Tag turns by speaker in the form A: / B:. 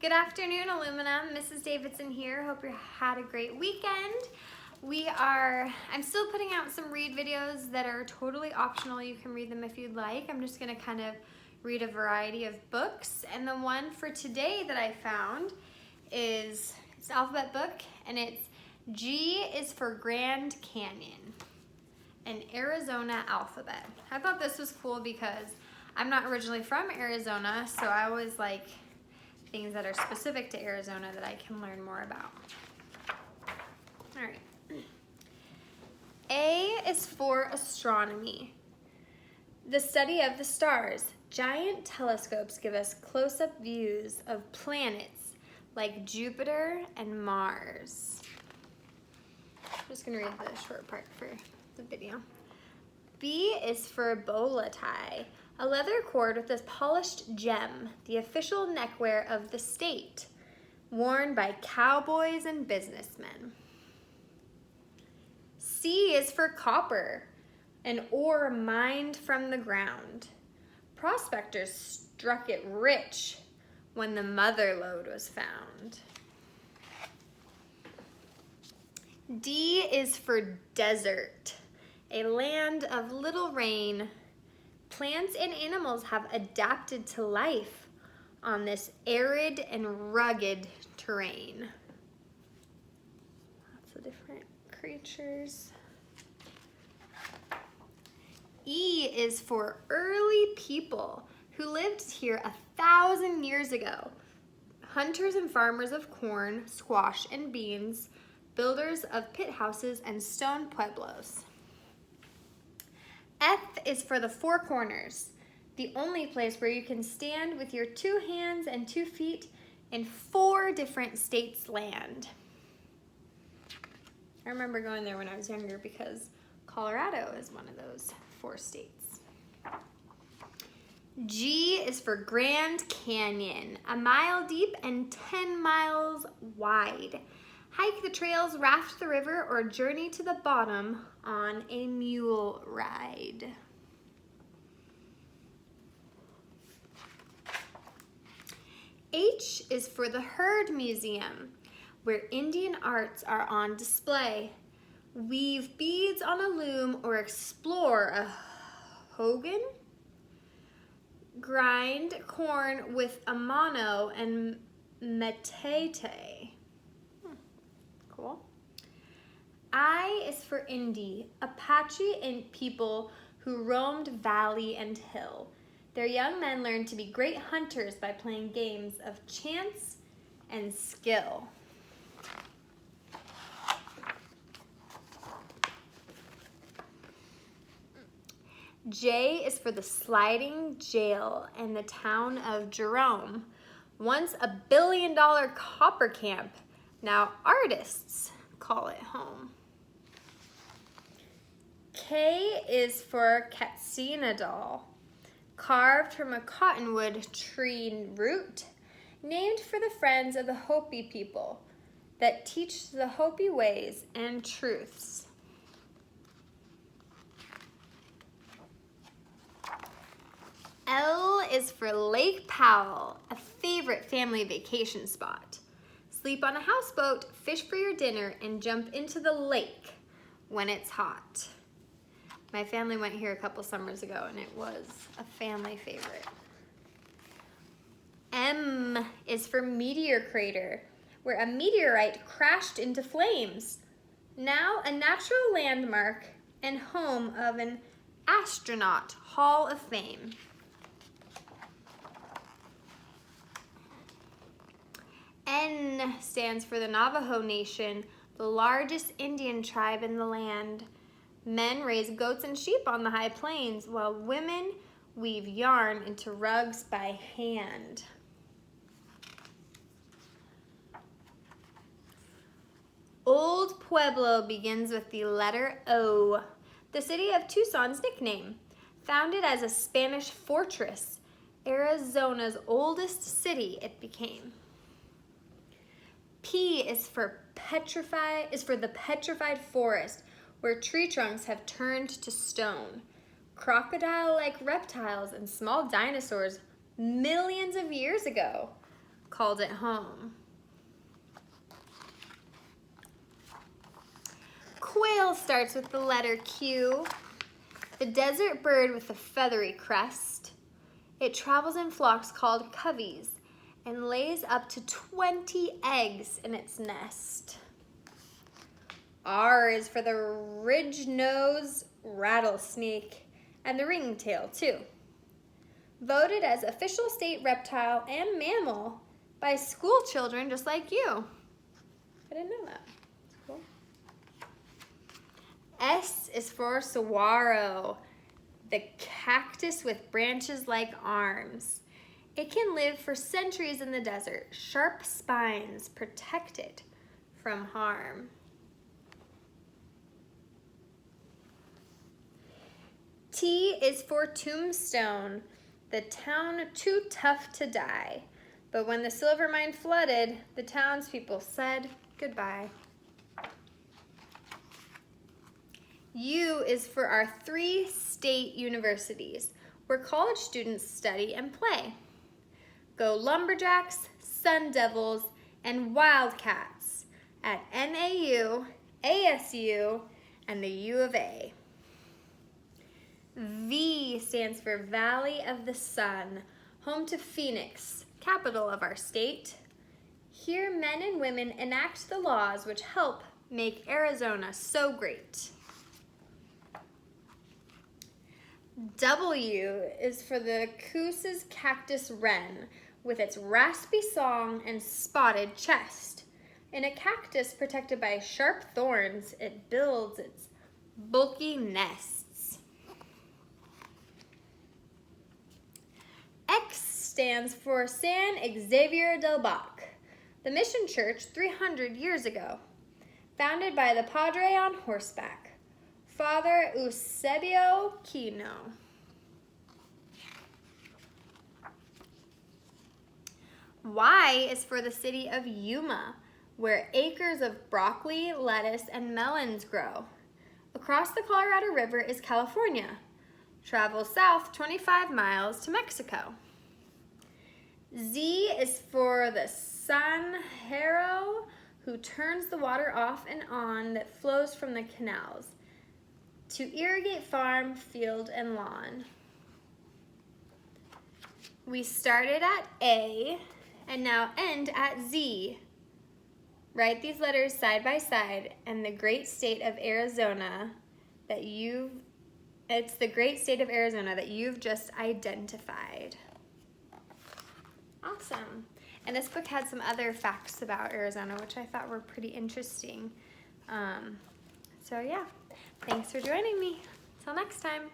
A: Good afternoon, Aluminum. Mrs. Davidson here. Hope you had a great weekend. I'm still putting out some read videos that are totally optional. You can read them if you'd like. I'm just gonna kind of read a variety of books. And the one for today that I found it's an alphabet book, and it's G is for Grand Canyon, an Arizona alphabet. I thought this was cool because I'm not originally from Arizona, so I always like things that are specific to Arizona that I can learn more about. All right. A is for astronomy, the study of the stars. Giant telescopes give us close-up views of planets like Jupiter and Mars. I'm just gonna read the short part for the video. B is for bow tie, a leather cord with a polished gem, the official neckwear of the state, worn by cowboys and businessmen. C is for copper, an ore mined from the ground. Prospectors struck it rich when the mother lode was found. D is for desert, a land of little rain. Plants and animals have adapted to life on this arid and rugged terrain. Lots of different creatures. E is for early people who lived here 1,000 years ago. Hunters and farmers of corn, squash, and beans, builders of pit houses and stone pueblos. F is for the four corners, the only place where you can stand with your 2 hands and 2 feet in 4 different states' land. I remember going there when I was younger because Colorado is one of those 4 states. G is for Grand Canyon, 1 mile deep and 10 miles wide. Hike the trails, raft the river, or journey to the bottom on a mule ride. H is for the Herd Museum, where Indian arts are on display. Weave beads on a loom or explore a hogan. Grind corn with a mano and metate. Cool. I is for Indi, Apache and people who roamed valley and hill. Their young men learned to be great hunters by playing games of chance and skill. J is for the sliding jail and the town of Jerome, once a $1 billion copper camp. Now artists call it home. K is for Katsina doll, carved from a cottonwood tree root, named for the friends of the Hopi people that teach the Hopi ways and truths. L is for Lake Powell, a favorite family vacation spot. Sleep on a houseboat, fish for your dinner, and jump into the lake when it's hot. My family went here a couple summers ago and it was a family favorite. M is for Meteor Crater, where a meteorite crashed into flames. Now a natural landmark and home of an astronaut Hall of Fame. N stands for the Navajo Nation, the largest Indian tribe in the land. Men raise goats and sheep on the high plains, while women weave yarn into rugs by hand. Old Pueblo begins with the letter O, the city of Tucson's nickname. Founded as a Spanish fortress, Arizona's oldest city it became. P is for the petrified forest, where tree trunks have turned to stone. Crocodile-like reptiles and small dinosaurs millions of years ago called it home. Quail starts with the letter Q. The desert bird with a feathery crest. It travels in flocks called coveys and lays up to 20 eggs in its nest. R is for the ridge-nosed rattlesnake and the ringtail too. Voted as official state reptile and mammal by school children just like you. I didn't know that. That's cool. S is for saguaro, the cactus with branches like arms. It can live for centuries in the desert. Sharp spines protect it from harm. T is for tombstone, the town too tough to die. But when the silver mine flooded, the townspeople said goodbye. U is for our 3 state universities, where college students study and play. Go Lumberjacks, Sun Devils, and Wildcats at NAU, ASU, and the U of A. V stands for Valley of the Sun, home to Phoenix, capital of our state. Here men and women enact the laws which help make Arizona so great. W is for the Kusas cactus wren, with its raspy song and spotted chest. In a cactus protected by sharp thorns, it builds its bulky nests. X stands for San Xavier del Bac, the mission church 300 years ago, founded by the Padre on horseback, Father Eusebio Kino. Y is for the city of Yuma, where acres of broccoli, lettuce, and melons grow. Across the Colorado River is California. Travel south 25 miles to Mexico. Z is for the sanjero, who turns the water off and on that flows from the canals to irrigate farm, field, and lawn. We started at A and now end at Z. Write these letters side by side and the great state of Arizona that it's the great state of Arizona that you've just identified. Awesome. And this book had some other facts about Arizona, which I thought were pretty interesting. So yeah, thanks for joining me. Till next time.